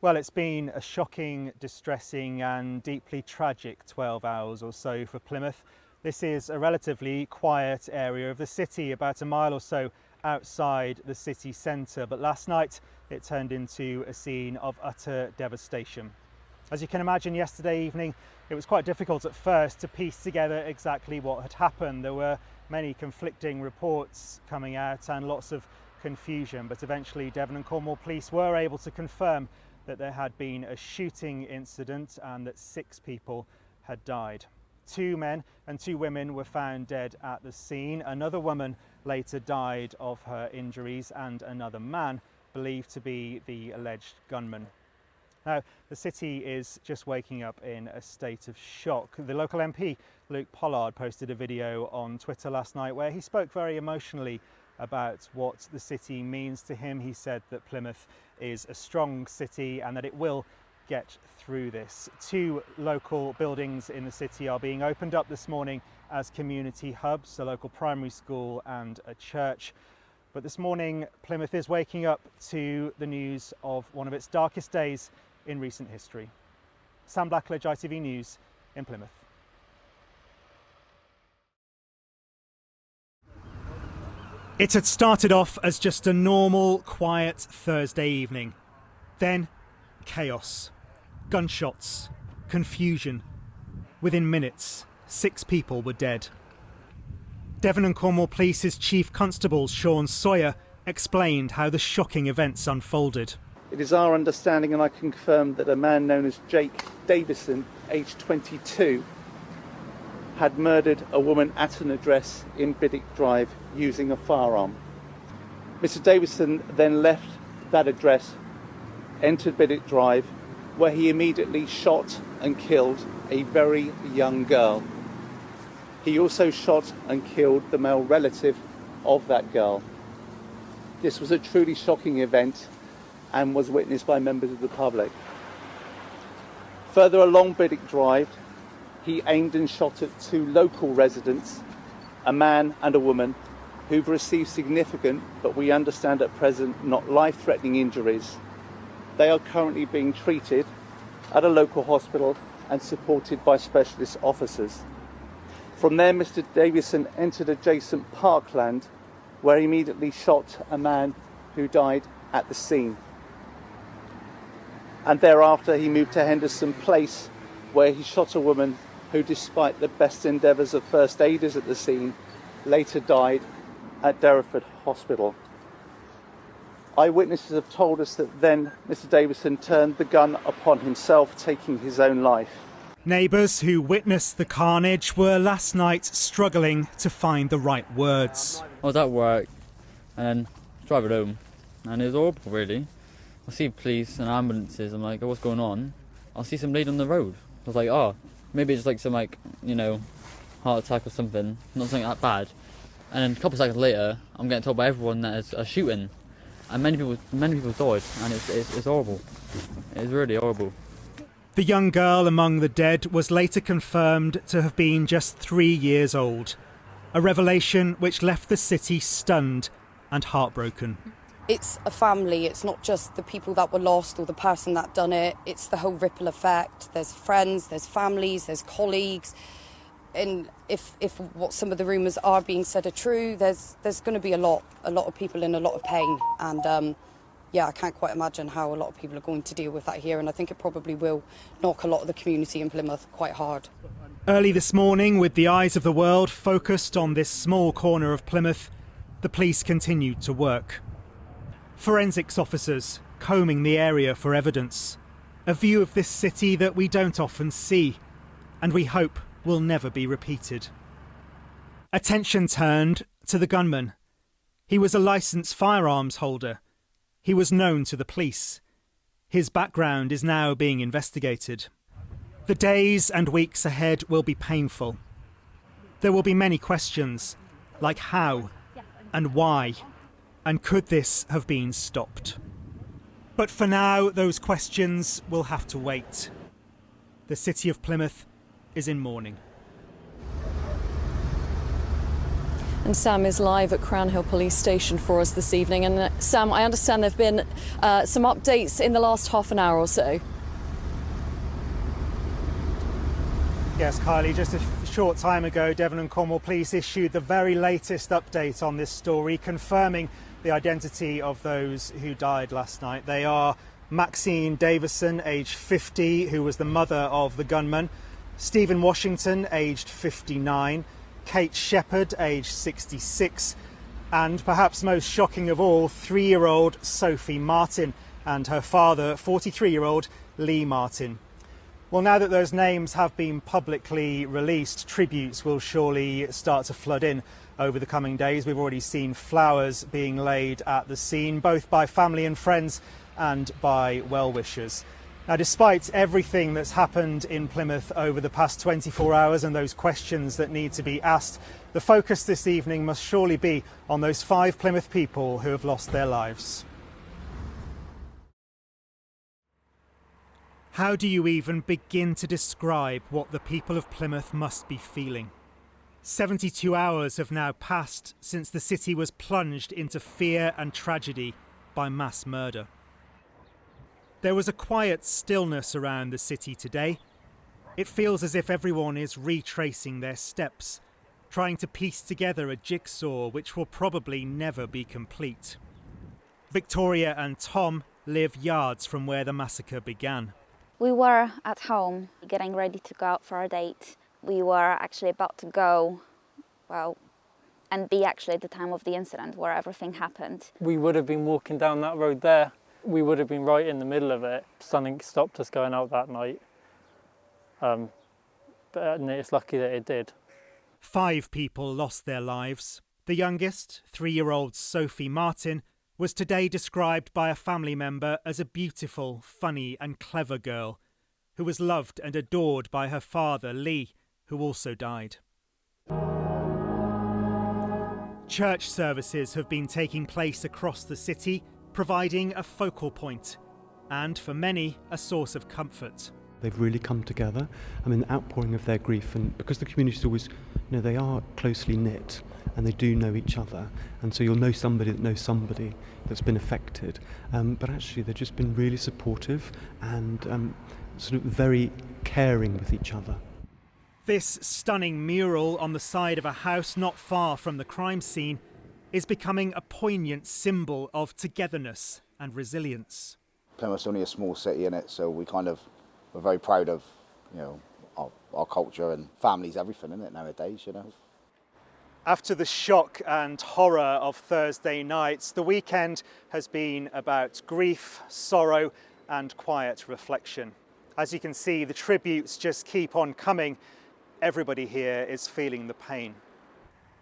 Well, it's been a shocking, distressing and deeply tragic 12 hours or so for Plymouth. This is a relatively quiet area of the city, about a mile or so outside the city centre, but last night it turned into a scene of utter devastation. As you can imagine, yesterday evening it was quite difficult at first to piece together exactly what had happened. There were many conflicting reports coming out and lots of confusion, but eventually Devon and Cornwall Police were able to confirm that there had been a shooting incident and that 6 people had died. 2 men and 2 women were found dead at the scene. Another woman later died of her injuries and another man believed to be the alleged gunman. Now, the city is just waking up in a state of shock. The local MP, Luke Pollard, posted a video on Twitter last night where he spoke very emotionally about what the city means to him. He said that Plymouth is a strong city and that it will get through this. 2 local buildings in the city are being opened up this morning as community hubs, a local primary school and a church. But this morning, Plymouth is waking up to the news of one of its darkest days in recent history. Sam Blackledge, ITV News in Plymouth. It had started off as just a normal, quiet Thursday evening. Then, chaos, gunshots, confusion. Within minutes, 6 people were dead. Devon and Cornwall Police's Chief Constable Sean Sawyer explained how the shocking events unfolded. It is our understanding, and I can confirm, that a man known as Jake Davison, aged 22, had murdered a woman at an address in Biddick Drive using a firearm. Mr Davison then left that address, entered Biddick Drive, where he immediately shot and killed a very young girl. He also shot and killed the male relative of that girl. This was a truly shocking event and was witnessed by members of the public. Further along Biddick Drive, he aimed and shot at 2 local residents, a man and a woman, who've received significant, but we understand at present not life-threatening injuries. They are currently being treated at a local hospital and supported by specialist officers. From there, Mr Davison entered adjacent parkland, where he immediately shot a man who died at the scene. And thereafter he moved to Henderson Place, where he shot a woman who, despite the best endeavours of first aiders at the scene, later died at Derriford Hospital. Eyewitnesses have told us that then Mr Davison turned the gun upon himself, taking his own life. Neighbours who witnessed the carnage were last night struggling to find the right words. I was at work and then driving home, and it was horrible, really. I see police and ambulances, I'm like, oh, what's going on? I'll see some lady on the road. I was like, oh, maybe it's like some, heart attack or something, not something that bad. And then a couple of seconds later, I'm getting told by everyone that it's a shooting. And many people died, and it's horrible. It's really horrible. The young girl among the dead was later confirmed to have been just 3 years old. A revelation which left the city stunned and heartbroken. It's a family, it's not just the people that were lost or the person that done it, it's the whole ripple effect. There's friends, there's families, there's colleagues, and if what some of the rumours are being said are true, there's going to be a lot of people in a lot of pain, and I can't quite imagine how a lot of people are going to deal with that here, and I think it probably will knock a lot of the community in Plymouth quite hard. Early this morning, with the eyes of the world focused on this small corner of Plymouth, the police continued to work. Forensics officers combing the area for evidence. A view of this city that we don't often see, and we hope will never be repeated. Attention turned to the gunman. He was a licensed firearms holder. He was known to the police. His background is now being investigated. The days and weeks ahead will be painful. There will be many questions, like how and why. And could this have been stopped? But for now, those questions will have to wait. The city of Plymouth is in mourning. And Sam is live at Crown Hill Police Station for us this evening. And Sam, I understand there have been some updates in the last half an hour or so. Yes, Kylie, just a short time ago, Devon and Cornwall Police issued the very latest update on this story, confirming the identity of those who died last night. They are Maxine Davison, aged 50, who was the mother of the gunman, Stephen Washington, aged 59, Kate Shepherd, aged 66, and perhaps most shocking of all, 3-year-old Sophie Martin and her father, 43-year-old Lee Martin. Well, now that those names have been publicly released, tributes will surely start to flood in over the coming days. We've already seen flowers being laid at the scene, both by family and friends and by well-wishers. Now, despite everything that's happened in Plymouth over the past 24 hours and those questions that need to be asked, the focus this evening must surely be on those 5 Plymouth people who have lost their lives. How do you even begin to describe what the people of Plymouth must be feeling? 72 hours have now passed since the city was plunged into fear and tragedy by mass murder. There was a quiet stillness around the city today. It feels as if everyone is retracing their steps, trying to piece together a jigsaw which will probably never be complete. Victoria and Tom live yards from where the massacre began. We were at home getting ready to go out for a date. We were actually about to go, and be actually at the time of the incident where everything happened. We would have been walking down that road there. We would have been right in the middle of it. Something stopped us going out that night. But it's lucky that it did. 5 people lost their lives. The youngest, 3-year-old Sophie Martin, was today described by a family member as a beautiful, funny and clever girl who was loved and adored by her father, Lee, who also died. Church services have been taking place across the city, providing a focal point and, for many, a source of comfort. They've really come together. I mean, the outpouring of their grief, and because the community is always, they are closely knit and they do know each other, and so you'll know somebody that knows somebody that's been affected. But actually, they've just been really supportive and sort of very caring with each other. This stunning mural on the side of a house not far from the crime scene is becoming a poignant symbol of togetherness and resilience. Plymouth's only a small city in it, so we're very proud of, our culture, and family's everything, isn't it, nowadays, After the shock and horror of Thursday nights, the weekend has been about grief, sorrow and quiet reflection. As you can see, the tributes just keep on coming. Everybody here is feeling the pain.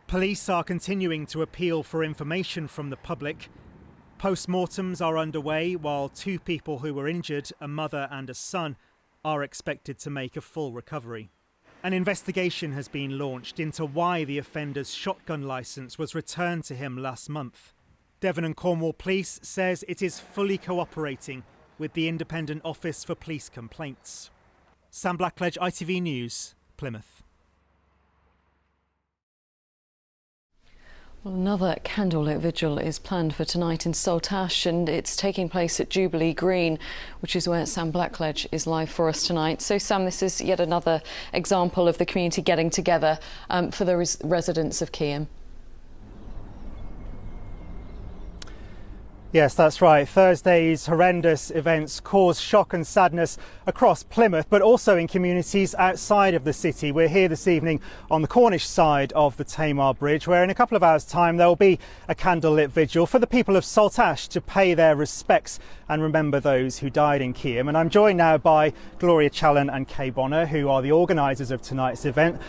Police are continuing to appeal for information from the public. Post-mortems are underway, while 2 people who were injured, a mother and a son, are expected to make a full recovery. An investigation has been launched into why the offender's shotgun licence was returned to him last month. Devon and Cornwall Police says it is fully cooperating with the Independent Office for Police Complaints. Sam Blackledge, ITV News, Plymouth. Well, another candlelit vigil is planned for tonight in Saltash, and it's taking place at Jubilee Green, which is where Sam Blackledge is live for us tonight. So, Sam, this is yet another example of the community getting together for the residents of Keyham. Yes, that's right. Thursday's horrendous events caused shock and sadness across Plymouth, but also in communities outside of the city. We're here this evening on the Cornish side of the Tamar Bridge, where in a couple of hours' time there will be a candlelit vigil for the people of Saltash to pay their respects and remember those who died in Keyham. And I'm joined now by Gloria Challen and Kay Bonner, who are the organisers of tonight's event.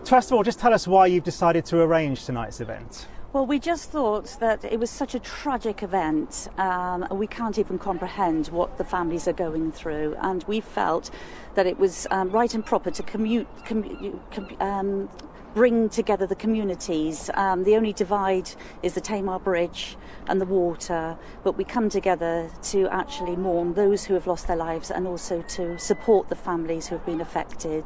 First of all, just tell us why you've decided to arrange tonight's event. Well, we just thought that it was such a tragic event. We can't even comprehend what the families are going through, and we felt that it was right and proper to bring together the communities. The only divide is the Tamar Bridge and the water, but we come together to actually mourn those who have lost their lives and also to support the families who have been affected.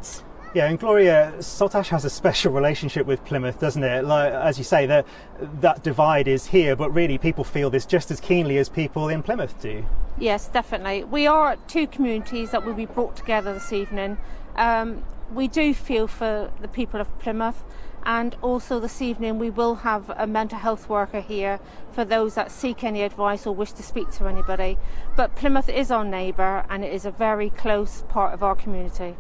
Yeah, and Gloria, Saltash has a special relationship with Plymouth, doesn't it? Like, as you say, that divide is here, but really people feel this just as keenly as people in Plymouth do. Yes, definitely. We are two communities that will be brought together this evening. We do feel for the people of Plymouth, and also this evening we will have a mental health worker here for those that seek any advice or wish to speak to anybody. But Plymouth is our neighbour, and it is a very close part of our community.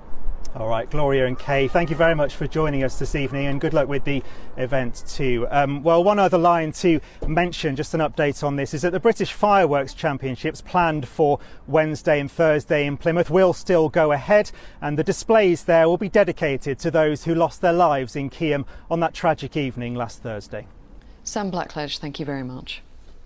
All right, Gloria and Kay, thank you very much for joining us this evening, and good luck with the event too. Well, one other line to mention, just an update on this, is that the British Fireworks Championships planned for Wednesday and Thursday in Plymouth will still go ahead, and the displays there will be dedicated to those who lost their lives in Keyham on that tragic evening last Thursday. Sam Blackledge, thank you very much.